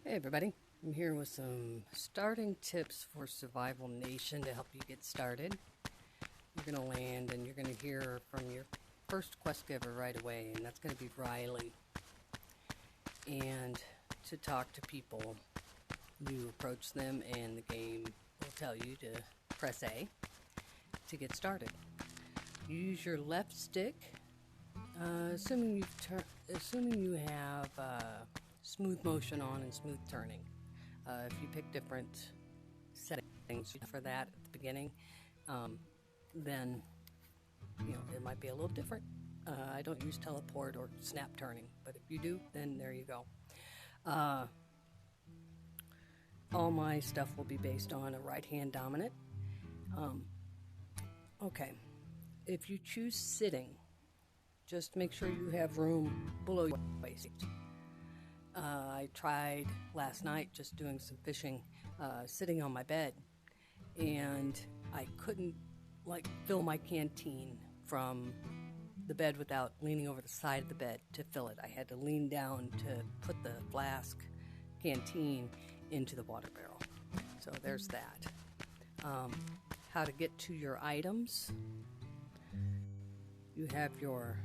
Hey everybody, I'm here with some starting tips for Survival Nation to help you get started. You're going to land and you're going to hear from your first quest giver right away, and that's going to be Riley. And to talk to people, you approach them and the game will tell you to press A to get started. Use your left stick, assuming you have smooth motion on and smooth turning. If you pick different settings for that at the beginning, then it might be a little different. I don't use teleport or snap turning, but if you do, then there you go. All my stuff will be based on a right-hand dominant. Okay, if you choose sitting, just make sure you have room below your waist. I tried last night just doing some fishing, sitting on my bed, and I couldn't fill my canteen from the bed without leaning over the side of the bed to fill it. I had to lean down to put the flask canteen into the water barrel. So there's that. How to get to your items. You have your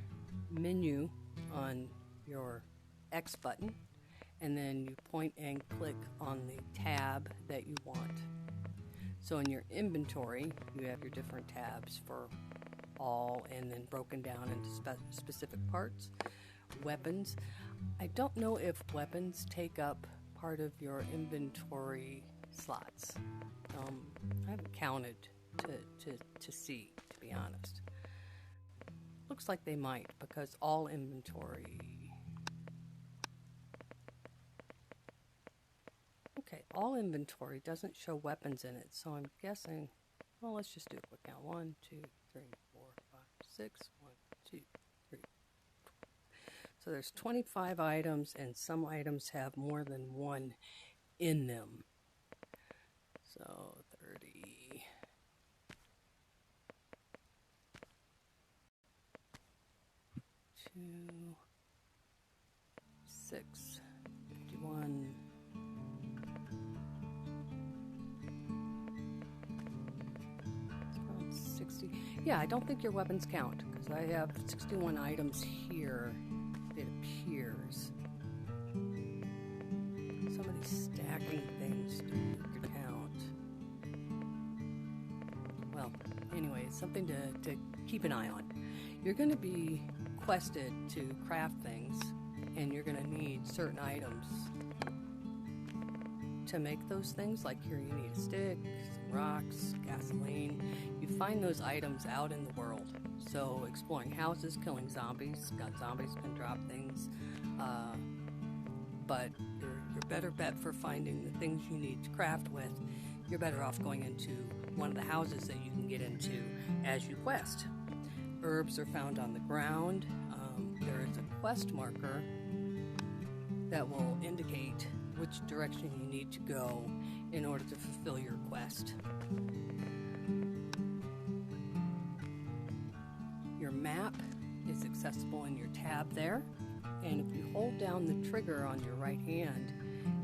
menu on your X button, and then you point and click on the tab that you want. So in your inventory, you have your different tabs for all, and then broken down into specific parts. Weapons. I don't know if weapons take up part of your inventory slots. I haven't counted to see, to be honest. Looks like they might, because all inventory... Okay, all inventory doesn't show weapons in it, so I'm guessing, well, let's just do a quick count. 1, 2, 3, 4, 5, 6, 1, 2, 3. So there's 25 items, and some items have more than one in them. So 30. 2, 6, 51. 60. Yeah, I don't think your weapons count, because I have 61 items here, it appears. Some of these stacking things do count. Well, anyway, it's something to keep an eye on. You're going to be quested to craft things, and you're going to need certain items to make those things. Like here you need a stick, some rocks, gasoline. You find those items out in the world. So exploring houses, killing zombies. Zombies can drop things. But your better bet for finding the things you need to craft with, you're better off going into one of the houses that you can get into as you quest. Herbs are found on the ground. There is a quest marker that will indicate which direction you need to go in order to fulfill your quest. Your map is accessible in your tab there, and if you hold down the trigger on your right hand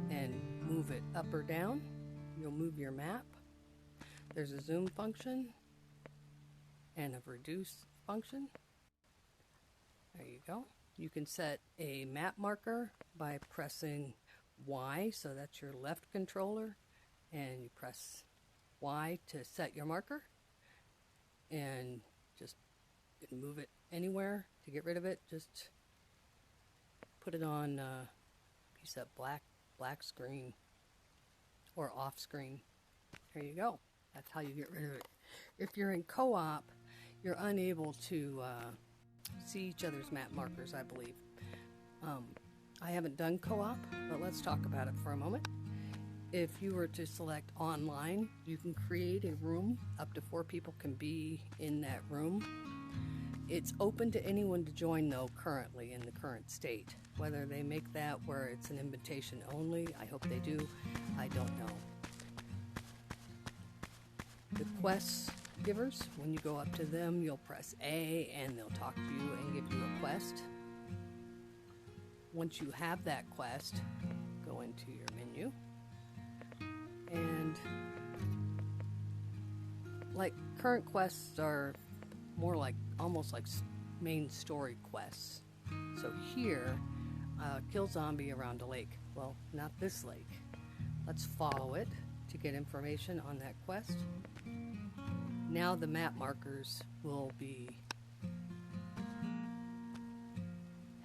and move it up or down, you'll move your map. There's a zoom function and a reduce function. There you go. You can set a map marker by pressing Y, so that's your left controller, and you press Y to set your marker, and just move it anywhere. To get rid of it, just put it on a piece of black screen or off screen. There you go. That's how you get rid of it. If you're in co-op, you're unable to see each other's map markers, I believe. I haven't done co-op, but let's talk about it for a moment. If you were to select online, you can create a room. Up to 4 people can be in that room. It's open to anyone to join, though, currently in the current state. Whether they make that where it's an invitation only, I hope they do. I don't know. The quest givers, when you go up to them, you'll press A and they'll talk to you and give you a quest. Once you have that quest, go into your menu, and like current quests are more like almost like main story quests. So here, kill zombie around a lake. Well, not this lake. Let's follow it to get information on that quest. Now the map markers will be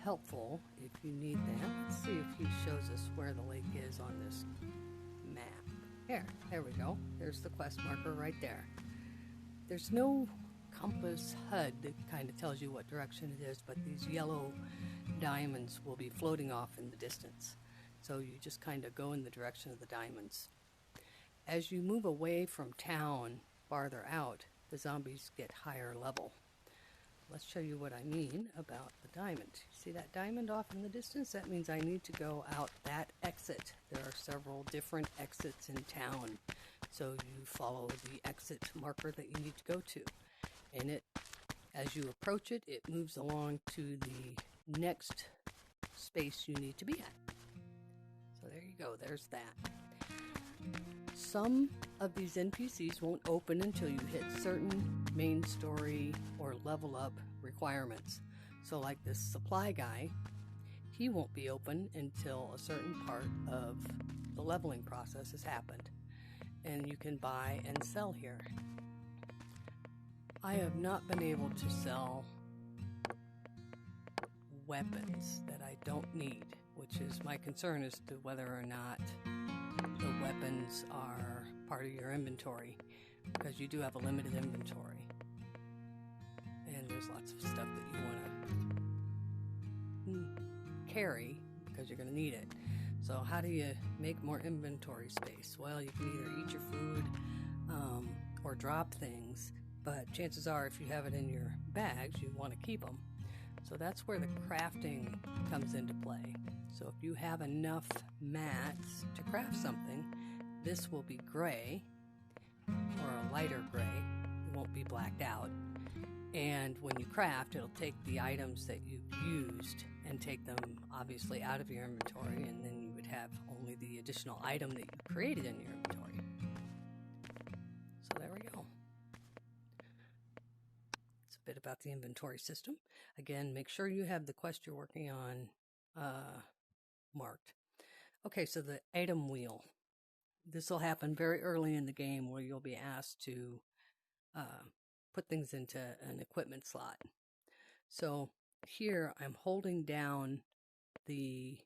helpful if you need them. Let's see if he shows us where the lake is on this map. There we go. There's the quest marker right there. There's no compass HUD that kind of tells you what direction it is, but these yellow diamonds will be floating off in the distance. So you just kind of go in the direction of the diamonds. As you move away from town farther out, the zombies get higher level. Let's show you what I mean about the diamond. See that diamond off in the distance? That means I need to go out that exit. There are several different exits in town. So you follow the exit marker that you need to go to. And it, as you approach it, it moves along to the next space you need to be at. So there you go, there's that. Some of these NPCs won't open until you hit certain main story or level up requirements. So like this supply guy, he won't be open until a certain part of the leveling process has happened. And you can buy and sell here. I have not been able to sell weapons that I don't need, which is my concern as to whether or not the weapons are part of your inventory, because you do have a limited inventory. And there's lots of stuff that you want to carry because you're going to need it. So how do you make more inventory space? Well, you can either eat your food or drop things, but chances are if you have it in your bags, you want to keep them. So that's where the crafting comes into play. So if you have enough mats to craft something, this will be gray or a lighter gray. It won't be blacked out. And when you craft, it'll take the items that you've used and take them obviously out of your inventory, and then you would have only the additional item that you created in your inventory. So there we go. It's a bit about the inventory system. Again, make sure you have the quest you're working on marked. Okay, so the item wheel. This will happen very early in the game where you'll be asked to put things into an equipment slot. So here I'm holding down the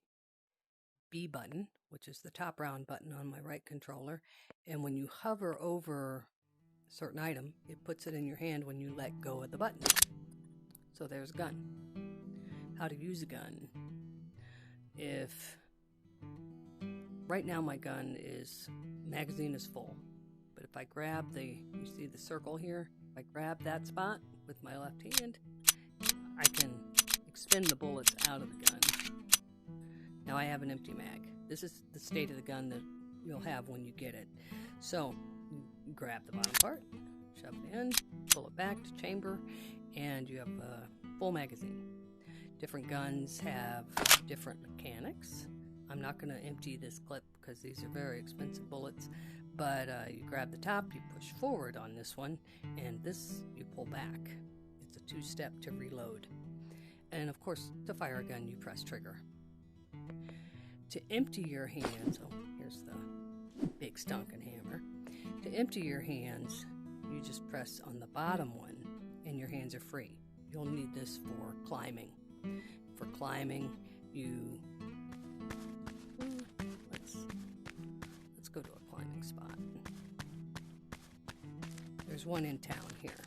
B button, which is the top round button on my right controller, and when you hover over a certain item, it puts it in your hand when you let go of the button. So there's a gun. How to use a gun. If right now my gun magazine is full, but if I grab you see the circle here, if I grab that spot with my left hand, I can expend the bullets out of the gun. Now I have an empty mag. This is the state of the gun that you'll have when you get it. So you grab the bottom part, shove it in, pull it back to chamber, and you have a full magazine. Different guns have different mechanics. I'm not going to empty this clip because these are very expensive bullets, but you grab the top, you push forward on this one, and this you pull back. It's a two-step to reload. And of course, to fire a gun, you press trigger. To empty your hands, here's the big stonking hammer. To empty your hands, you just press on the bottom one, and your hands are free. You'll need this for climbing. For climbing, let's go to a climbing spot. There's one in town here.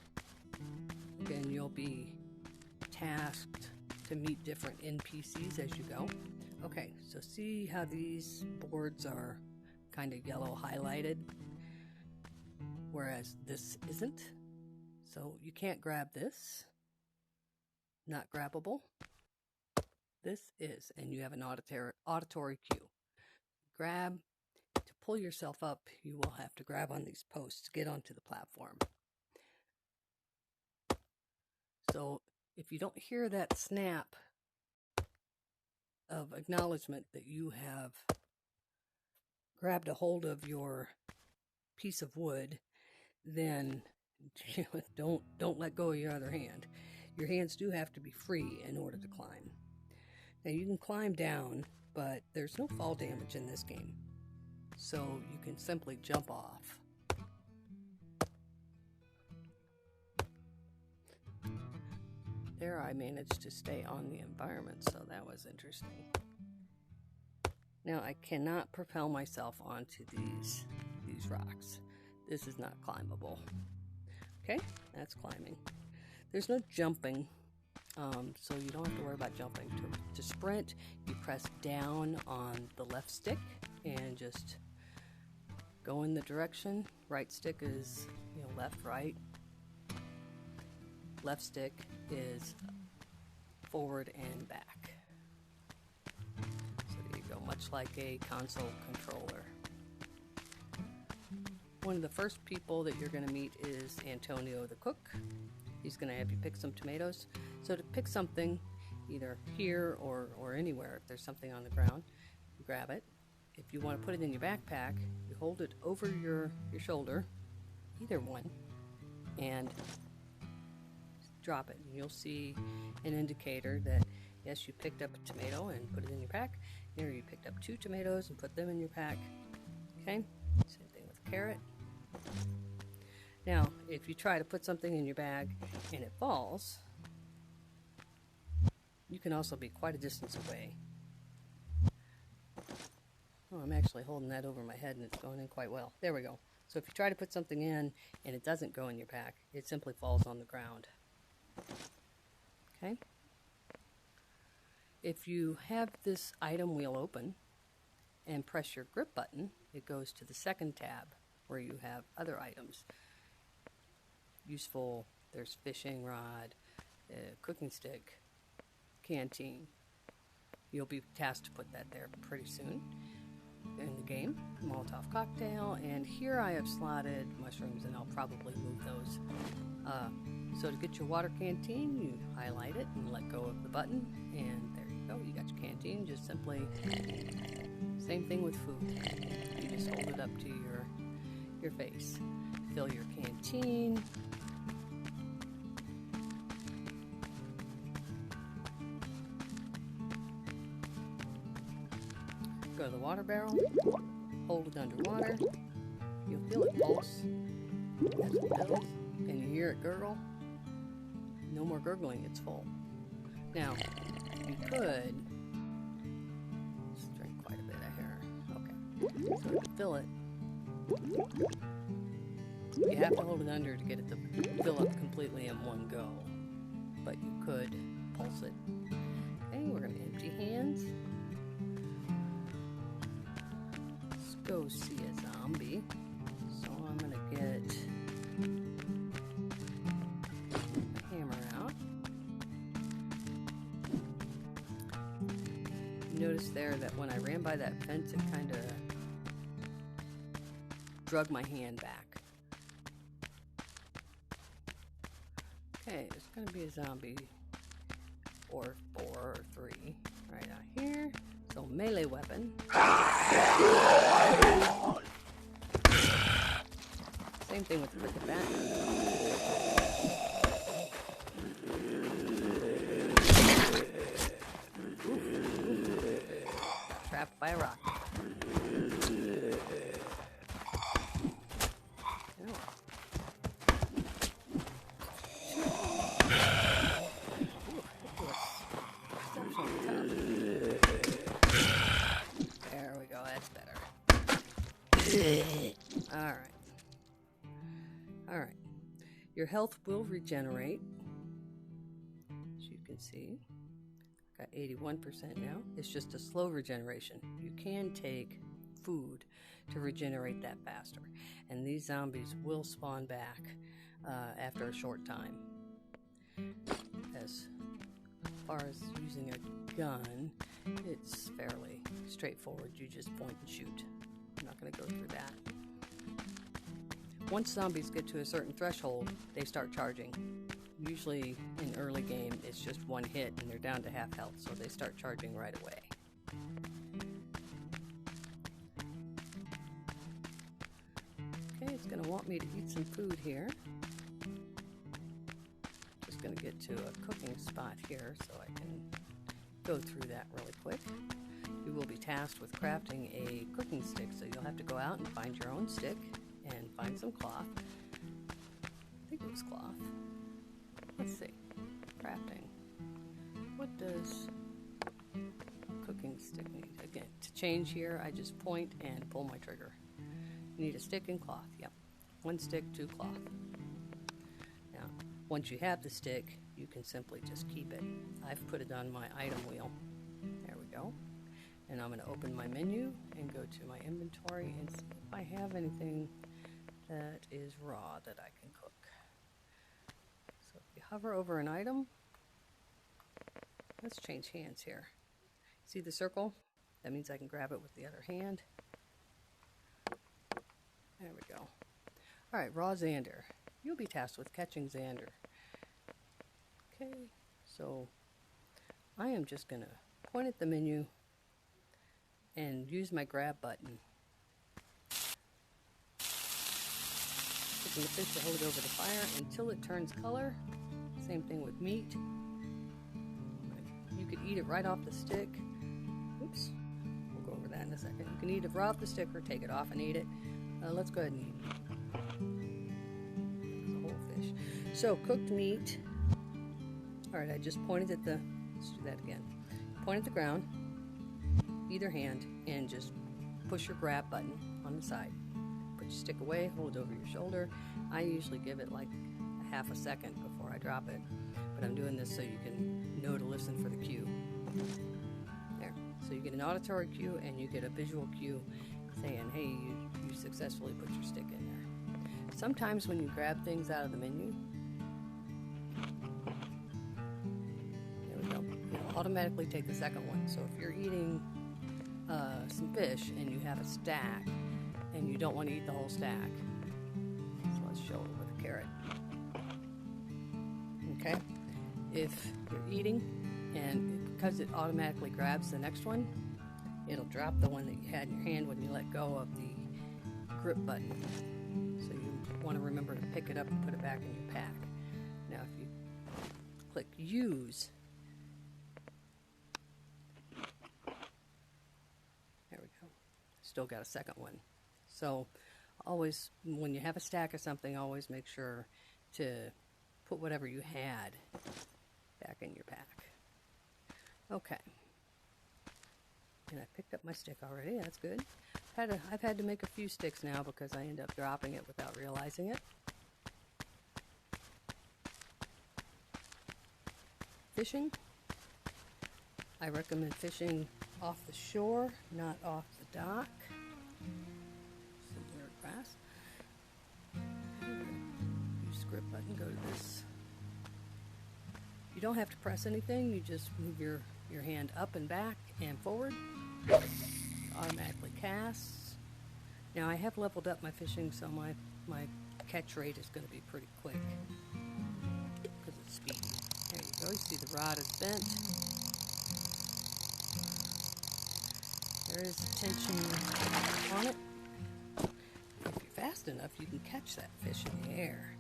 Again, you'll be tasked to meet different NPCs as you go. Okay, so see how these boards are kind of yellow highlighted, whereas this isn't? So you can't grab this. Not grabbable. This is, and you have an auditory cue. Grab. To pull yourself up, you will have to grab on these posts to get onto the platform. So if you don't hear that snap of acknowledgement that you have grabbed a hold of your piece of wood, then don't let go of your other hand. Your hands do have to be free in order to climb. Now you can climb down, but there's no fall damage in this game, so you can simply jump off. There I managed to stay on the environment, so that was interesting. Now I cannot propel myself onto these rocks. This is not climbable. Okay, that's climbing. There's no jumping, so you don't have to worry about jumping. To sprint, you press down on the left stick and just go in the direction. Right stick is left, right. Left stick is forward and back. So there you go, much like a console controller. One of the first people that you're going to meet is Antonio the cook. He's going to have you pick some tomatoes. So to pick something, either here or anywhere, if there's something on the ground, you grab it. If you want to put it in your backpack, you hold it over your shoulder, either one, and drop it. And you'll see an indicator that, yes, you picked up a tomato and put it in your pack. Here you picked up 2 tomatoes and put them in your pack. Okay? Same thing with carrot. Now, if you try to put something in your bag and it falls, you can also be quite a distance away. Oh, I'm actually holding that over my head and it's going in quite well. There we go. So if you try to put something in and it doesn't go in your pack, it simply falls on the ground. Okay? If you have this item wheel open and press your grip button, it goes to the second tab where you have other items. Useful, there's fishing rod, cooking stick, canteen. You'll be tasked to put that there pretty soon in the game. Molotov cocktail, and here I have slotted mushrooms, and I'll probably move those. So to get your water canteen, you highlight it and let go of the button, and there you go. You got your canteen. Just simply, same thing with food. You just hold it up to your face. Fill your canteen. Go to the water barrel, hold it underwater, you'll feel it pulse as it fills, and you hear it gurgle. No more gurgling, it's full. Now, you could just drink quite a bit of here. Okay, so to fill it, you have to hold it under to get it to fill up completely in one go, but you could pulse it. Okay, we're going to empty hands. Go see a zombie. So I'm going to get a hammer out. Notice there that when I ran by that fence, it kind of drug my hand back. Okay, there's going to be a zombie or 4 or 3 right out here. So melee weapon. Same thing with the quick attack. Trapped by a rock. There we go, that's better. Alright. Your health will regenerate. As you can see, got 81% now. It's just a slow regeneration. You can take food to regenerate that faster. And these zombies will spawn back after a short time. As far as using a gun, it's fairly straightforward. You just point and shoot. I'm not going to go through that. Once zombies get to a certain threshold, they start charging. Usually in early game, it's just one hit and they're down to half health, so they start charging right away. want me to eat some food here. Just going to get to a cooking spot here so I can go through that really quick. You will be tasked with crafting a cooking stick, so you'll have to go out and find your own stick and find some cloth. I think it was cloth. Let's see. Crafting. What does cooking stick need? Again, to change here, I just point and pull my trigger. You need a stick and cloth. Yep. 1 stick, 2 cloth. Now, once you have the stick, you can simply just keep it. I've put it on my item wheel. There we go. And I'm going to open my menu and go to my inventory and see if I have anything that is raw that I can cook. So if you hover over an item, let's change hands here. See the circle? That means I can grab it with the other hand. There we go. Alright, raw Xander. You'll be tasked with catching Xander. Okay, so I am just going to point at the menu and use my grab button. Taking the fish to hold it over the fire until it turns color. Same thing with meat. You could eat it right off the stick. Oops, we'll go over that in a second. You can eat it right off the stick or take it off and eat it. Let's go ahead and eat the whole fish. So cooked meat. Alright, I just pointed at the, let's do that again. Point at the ground, either hand, and just push your grab button on the side. Put your stick away, hold it over your shoulder. I usually give it like a half a second before I drop it, but I'm doing this so you can know to listen for the cue. There, so you get an auditory cue and you get a visual cue saying, hey, you successfully put your stick in there. Sometimes when you grab things out of the menu, there we go, it'll automatically take the second one. So if you're eating some fish and you have a stack and you don't want to eat the whole stack, so let's show it with a carrot. Okay, if you're eating and because it automatically grabs the next one, it'll drop the one that you had in your hand when you let go of the grip button. So you want to remember to pick it up and put it back in your pack. Now if you click use, there we go. Still got a second one. So always, when you have a stack of something, always make sure to put whatever you had back in your pack. Okay. And I picked up my stick already, that's good. I've had to make a few sticks now because I end up dropping it without realizing it. Fishing. I recommend fishing off the shore, not off the dock. Some weird grass. Use grip button, go to this. You don't have to press anything, you just move your hand up and back and forward. It automatically casts. Now I have leveled up my fishing, so my catch rate is going to be pretty quick because it's speedy. There you go, you see the rod is bent. There is tension on it. If you're fast enough, you can catch that fish in the air.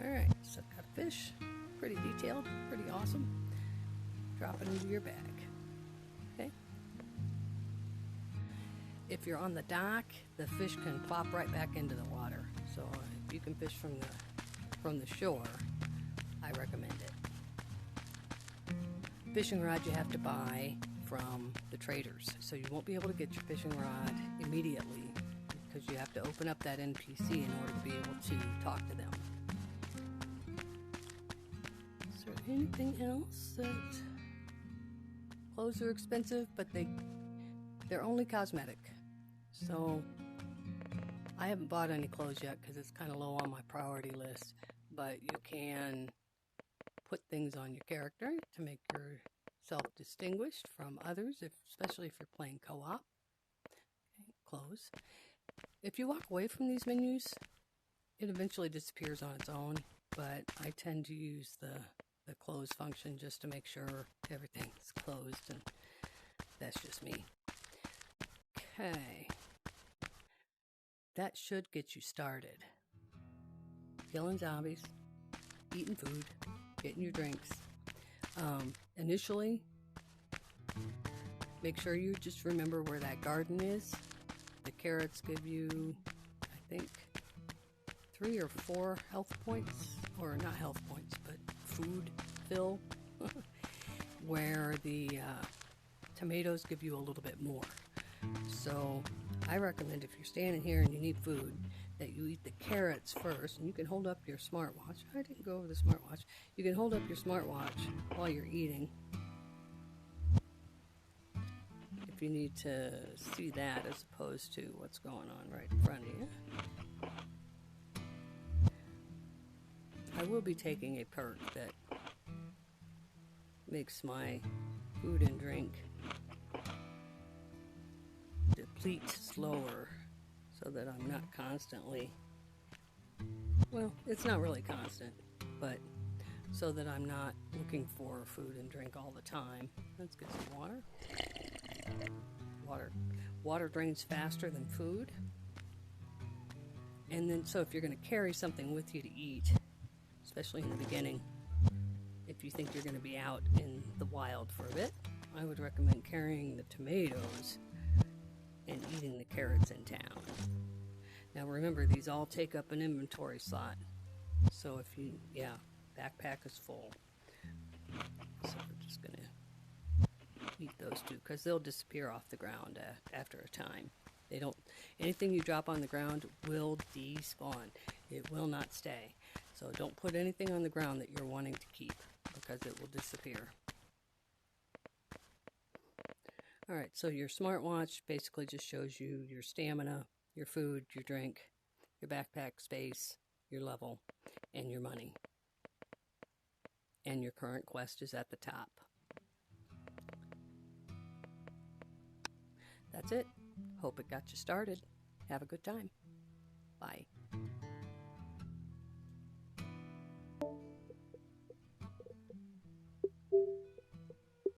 Alright, so I've got a fish, pretty detailed, pretty awesome. Drop it into your bag. Okay. If you're on the dock, the fish can plop right back into the water. So if you can fish from the shore, I recommend it. Fishing rod you have to buy from the traders, so you won't be able to get your fishing rod immediately because you have to open up that NPC in order to be able to talk to them. Is there anything else that... Clothes are expensive, but they're only cosmetic. So I haven't bought any clothes yet because it's kind of low on my priority list. But you can put things on your character to make yourself distinguished from others, especially if you're playing co-op. Okay, clothes. If you walk away from these menus, it eventually disappears on its own. But I tend to use the close function just to make sure everything's closed, and that's just me. Okay, that should get you started. killing zombies, eating food, getting your drinks. Initially, make sure you just remember where that garden is. The carrots give you, I think, 3 or 4 health points, or not health points, but food fill, where the tomatoes give you a little bit more. So I recommend if you're standing here and you need food, that you eat the carrots first, and you can hold up your smartwatch. I didn't go over the smartwatch. You can hold up your smartwatch while you're eating, if you need to see that as opposed to what's going on right in front of you. I will be taking a perk that makes my food and drink deplete slower, so that I'm not constantly, well, it's not really constant, but so that I'm not looking for food and drink all the time. Let's get some water. Water drains faster than food. And then, so if you're going to carry something with you to eat, especially in the beginning, if you think you're going to be out in the wild for a bit, I would recommend carrying the tomatoes and eating the carrots in town. Now remember, these all take up an inventory slot. So if you, backpack is full. So we're just going to eat those two, because they'll disappear off the ground after a time. They don't, anything you drop on the ground will despawn. It will not stay. So don't put anything on the ground that you're wanting to keep, because it will disappear. Alright, so your smartwatch basically just shows you your stamina, your food, your drink, your backpack space, your level, and your money. And your current quest is at the top. That's it. Hope it got you started. Have a good time. Bye.